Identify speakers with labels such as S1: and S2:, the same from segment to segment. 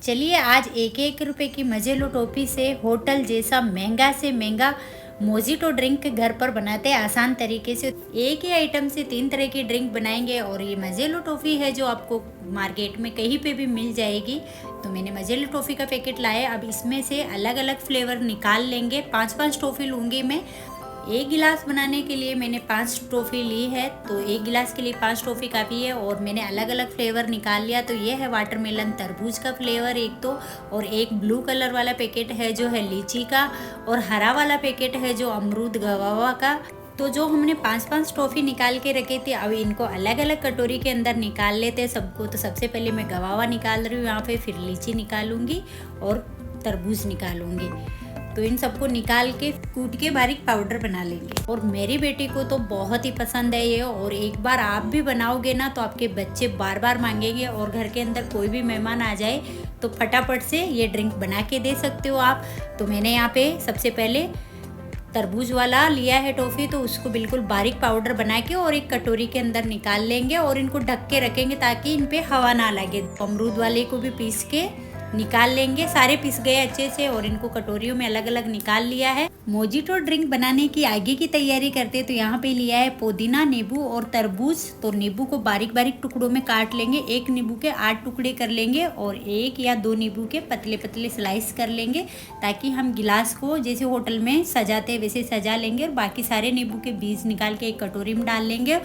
S1: चलिए आज एक एक रुपए की मजेलो टॉफ़ी से होटल जैसा महंगा से महंगा मोजिटो ड्रिंक घर पर बनाते हैं आसान तरीके से। एक ही आइटम से 3 तरह की ड्रिंक बनाएंगे और ये मजेलो टॉफ़ी है जो आपको मार्केट में कहीं पे भी मिल जाएगी। तो मैंने मजेलो टॉफ़ी का पैकेट लाया। अब इसमें से अलग अलग फ्लेवर निकाल लेंगे। 5-5 टॉफ़ी लूँगी मैं। एक गिलास बनाने के लिए मैंने 5 टॉफ़ी ली है, तो एक गिलास के लिए 5 टॉफ़ी काफ़ी है। और मैंने अलग अलग फ्लेवर निकाल लिया। तो ये है वाटरमेलन तरबूज का फ्लेवर एक तो, और एक ब्लू कलर वाला पैकेट है जो है लीची का, और हरा वाला पैकेट है जो अमरूद गवावा का। तो जो हमने 5-5 टॉफ़ी निकाल के रखे थे, अब इनको अलग अलग कटोरी के अंदर निकाल लेते हैं सबको। तो सबसे पहले मैं गवावा निकाल रही हूँ यहाँ पे, फिर लीची निकालूंगी और तरबूज निकालूंगी। तो इन सबको निकाल के कूट के बारीक पाउडर बना लेंगे। और मेरी बेटी को तो बहुत ही पसंद है ये, और एक बार आप भी बनाओगे ना तो आपके बच्चे बार बार मांगेंगे। और घर के अंदर कोई भी मेहमान आ जाए तो फटाफट से ये ड्रिंक बना के दे सकते हो आप। तो मैंने यहाँ पे सबसे पहले तरबूज वाला लिया है टॉफ़ी, तो उसको बिल्कुल बारीक पाउडर बना के और एक कटोरी के अंदर निकाल लेंगे और इनको ढक के रखेंगे ताकि इन पे हवा ना लगे। अमरूद वाले को भी पीस के निकाल लेंगे। सारे पिस गए अच्छे से और इनको कटोरियों में अलग अलग निकाल लिया है। मोजिटो ड्रिंक बनाने की आगे की तैयारी करते हैं। तो यहाँ पे लिया है पुदीना, नींबू और तरबूज। तो नींबू को बारीक बारीक टुकड़ों में काट लेंगे। एक नींबू के 8 टुकड़े कर लेंगे और 1 या 2 नींबू के पतले पतले स्लाइस कर लेंगे, ताकि हम गिलास को जैसे होटल में सजाते हैं वैसे सजा लेंगे। और बाकी सारे नींबू के बीज निकाल के एक कटोरी में डाल लेंगे।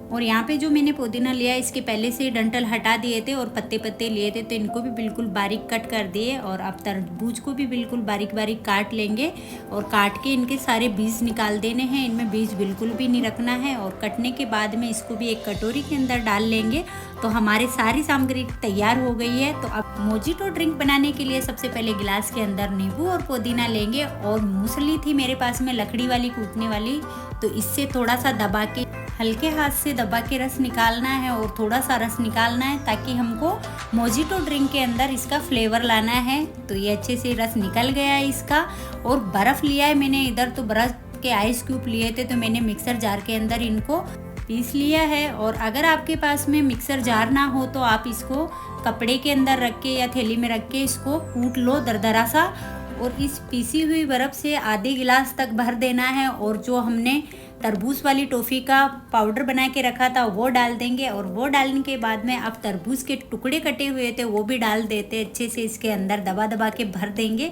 S1: और यहाँ पे जो मैंने पुदीना लिया इसके पहले से डंठल हटा दिए थे और पत्ते पत्ते लिए थे, तो इनको भी बिल्कुल बारीक कट कर दिए। और अब तरबूज को भी बिल्कुल बारीक बारीक काट लेंगे और काट के इनके सारे बीज निकाल देने हैं। इनमें बीज बिल्कुल भी नहीं रखना है। और कटने के बाद में इसको भी एक कटोरी के अंदर डाल लेंगे। तो हमारी सारी सामग्री तैयार हो गई है। तो अब मोजिटो ड्रिंक बनाने के लिए सबसे पहले गिलास के अंदर नींबू और पुदीना लेंगे। और मूसली थी मेरे पास में लकड़ी वाली कूटने वाली, तो इससे थोड़ा सा दबा के हल्के हाथ से दबा के रस निकालना है और थोड़ा सा रस निकालना है, ताकि हमको मोजिटो ड्रिंक के अंदर इसका फ्लेवर लाना है। तो ये अच्छे से रस निकल गया है इसका। और बर्फ़ लिया है मैंने इधर, तो बर्फ़ के आइस क्यूब लिए थे, तो मैंने मिक्सर जार के अंदर इनको पीस लिया है। और अगर आपके पास में मिक्सर जार ना हो तो आप इसको कपड़े के अंदर रख के या थैली में रख के इसको कूट लो दरदरा सा। और इस पीसी हुई बर्फ़ से आधे गिलास तक भर देना है। और जो हमने तरबूज वाली टॉफ़ी का पाउडर बना के रखा था वो डाल देंगे। और वो डालने के बाद में अब तरबूज के टुकड़े कटे हुए थे वो भी डाल देते, अच्छे से इसके अंदर दबा दबा के भर देंगे।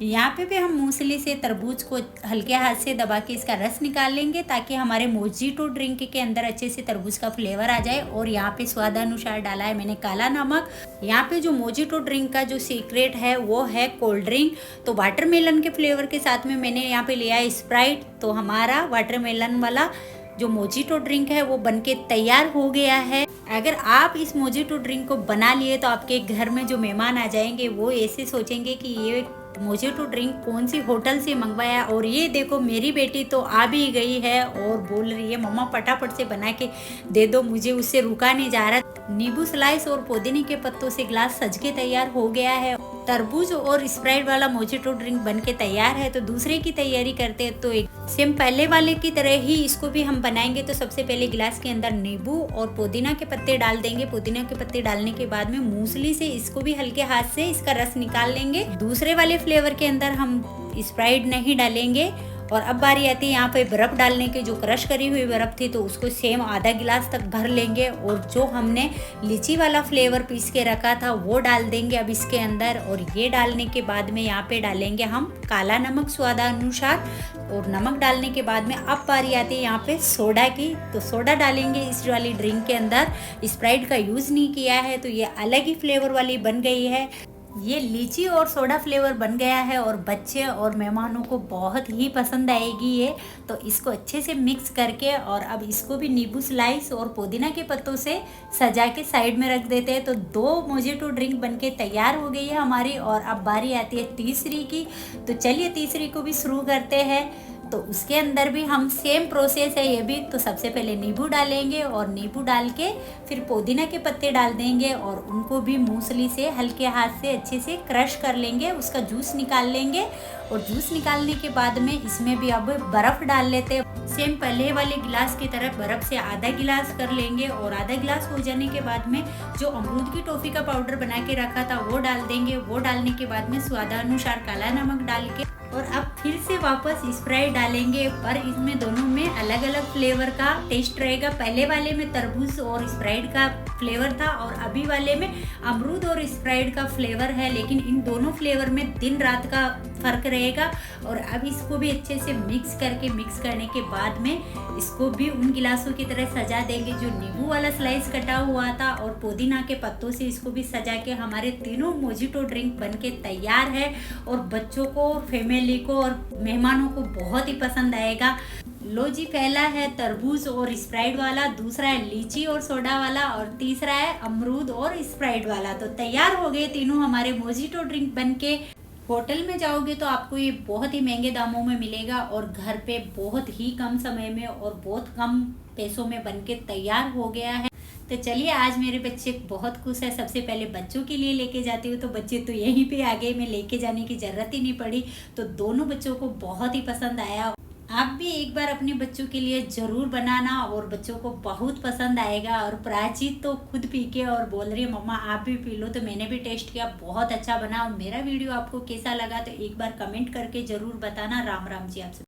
S1: यहाँ पे भी हम मूसली से तरबूज को हल्के हाथ से दबा के इसका रस निकाल लेंगे, ताकि हमारे मोजिटो ड्रिंक के अंदर अच्छे से तरबूज का फ्लेवर आ जाए। और यहाँ पे स्वादानुसार डाला है मैंने काला नमक। यहाँ पे जो मोजिटो ड्रिंक का जो सीक्रेट है वो है कोल्ड ड्रिंक। तो वाटरमेलन के फ्लेवर के साथ में मैंने यहाँ पे लिया है स्प्राइट। तो हमारा वाटरमेलन वाला जो मोजिटो ड्रिंक है वो बनके तैयार हो गया है। अगर आप इस मोजिटो ड्रिंक को बना लिए तो आपके घर में जो मेहमान आ जाएंगे वो ऐसे सोचेंगे कि ये मोजिटो ड्रिंक कौन सी होटल से मंगवाया। और ये देखो मेरी बेटी तो आ भी गई है और बोल रही है मम्मा फटाफट से बना के दे दो, मुझे उससे रुका नहीं जा रहा। नींबू स्लाइस और पुदीने के पत्तों से गिलास सज के तैयार हो गया है। तरबूज और स्प्राइट वाला मोजिटो ड्रिंक बन के तैयार है। तो दूसरे की तैयारी करते हैं। तो एक सेम पहले वाले की तरह ही इसको भी हम बनाएंगे। तो सबसे पहले गिलास के अंदर नींबू और पुदीना के पत्ते डाल देंगे। पुदीना के पत्ते डालने के बाद में मूसली से इसको भी हल्के हाथ से इसका रस निकाल लेंगे। दूसरे वाले फ्लेवर के अंदर हम स्प्राइट नहीं डालेंगे। और अब बारी आती है यहाँ पे बर्फ़ डालने की। जो क्रश करी हुई बर्फ़ थी तो उसको सेम आधा गिलास तक भर लेंगे। और जो हमने लीची वाला फ्लेवर पीस के रखा था वो डाल देंगे अब इसके अंदर। और ये डालने के बाद में यहाँ पे डालेंगे हम काला नमक स्वादानुसार। और नमक डालने के बाद में अब बारी आती है यहाँ पे सोडा की। तो सोडा डालेंगे इस वाली ड्रिंक के अंदर। स्प्राइट का यूज़ नहीं किया है, तो ये अलग ही फ्लेवर वाली बन गई है। ये लीची और सोडा फ्लेवर बन गया है और बच्चे और मेहमानों को बहुत ही पसंद आएगी ये। तो इसको अच्छे से मिक्स करके और अब इसको भी नींबू स्लाइस और पुदीना के पत्तों से सजा के साइड में रख देते हैं। तो 2 मोजिटो ड्रिंक बनके तैयार हो गई है हमारी। और अब बारी आती है तीसरी की। तो चलिए तीसरी को भी शुरू करते हैं। तो उसके अंदर भी हम सेम प्रोसेस है ये भी। तो सबसे पहले नींबू डालेंगे और नींबू डाल के फिर पुदीना के पत्ते डाल देंगे और उनको भी मूसली से हल्के हाथ से अच्छे से क्रश कर लेंगे, उसका जूस निकाल लेंगे। और जूस निकालने के बाद में इसमें भी अब बर्फ़ डाल लेते हैं। सेम पहले वाले गिलास की तरह बर्फ़ से आधा गिलास कर लेंगे और आधा गिलास हो जाने के बाद में जो अमरूद की टॉफ़ी का पाउडर बना के रखा था वो डाल देंगे। वो डालने के बाद में स्वादानुसार काला नमक डाल के और अब फिर से वापस स्प्राइट डालेंगे। पर इसमें दोनों में अलग अलग फ्लेवर का टेस्ट रहेगा। पहले वाले में तरबूज और स्प्राइट का फ्लेवर था और अभी वाले में अमरूद और स्प्राइट का फ्लेवर है, लेकिन इन दोनों फ्लेवर में दिन रात का फ़र्क रहेगा। और अब इसको भी अच्छे से मिक्स करने के बाद में इसको भी उन गिलासों की तरह सजा देंगे जो नींबू वाला स्लाइस कटा हुआ था और पुदीना के पत्तों से इसको भी सजा के हमारे तीनों मोजिटो ड्रिंक बनके तैयार है। और बच्चों को, फैमिली को और मेहमानों को बहुत ही पसंद आएगा। लो जी, पहला है तरबूज और स्प्राइट वाला, दूसरा है लीची और सोडा वाला और तीसरा है अमरूद और स्प्राइट वाला। तो तैयार हो गए तीनों हमारे मोजिटो ड्रिंक बनके। होटल में जाओगे तो आपको ये बहुत ही महंगे दामों में मिलेगा और घर पे बहुत ही कम समय में और बहुत कम पैसों में बनके तैयार हो गया है। तो चलिए, आज मेरे बच्चे बहुत खुश है। सबसे पहले बच्चों के लिए लेके जाती हूँ तो बच्चे तो यहीं पे आ गए, मैं लेके जाने की ज़रूरत ही नहीं पड़ी। तो दोनों बच्चों को बहुत ही पसंद आया। आप भी एक बार अपने बच्चों के लिए ज़रूर बनाना और बच्चों को बहुत पसंद आएगा। और प्राची तो खुद पी के और बोल रही है मम्मा आप भी पी लो। तो मैंने भी टेस्ट किया, बहुत अच्छा बना। और मेरा वीडियो आपको कैसा लगा तो एक बार कमेंट करके ज़रूर बताना। राम राम जी आपसे।